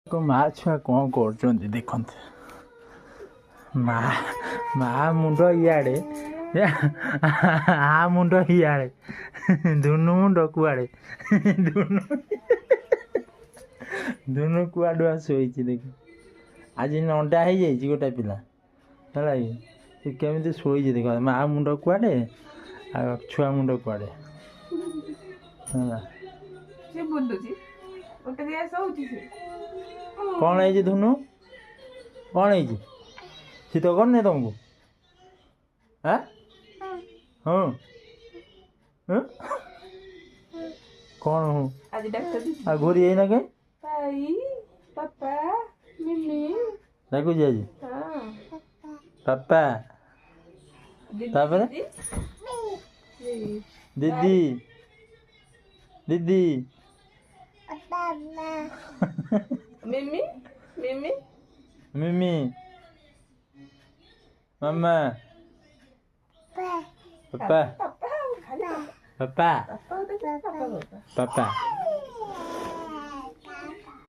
माँ छुआ कौन कर देखते माँ मुंड इे आ मुंड इे धुनु मुंड कुआड़े धुनु कुआडुआ शोई देख आज अंडा हो जाए गोटे पिला है केमी शोई देख माँ मुंड कुआड़े आ छुआ मुंड कुआड़े कौन है धुनु कौन है शीत करने तुमको हाँ हाँ कौन हूँ आ घोरी है ना कहीं पापा मम्मी देखो जी आज पापा तापर दीदी दीदी मम्मी मम्मी मिमी मम्मा पापा पापा पापा पापा पापा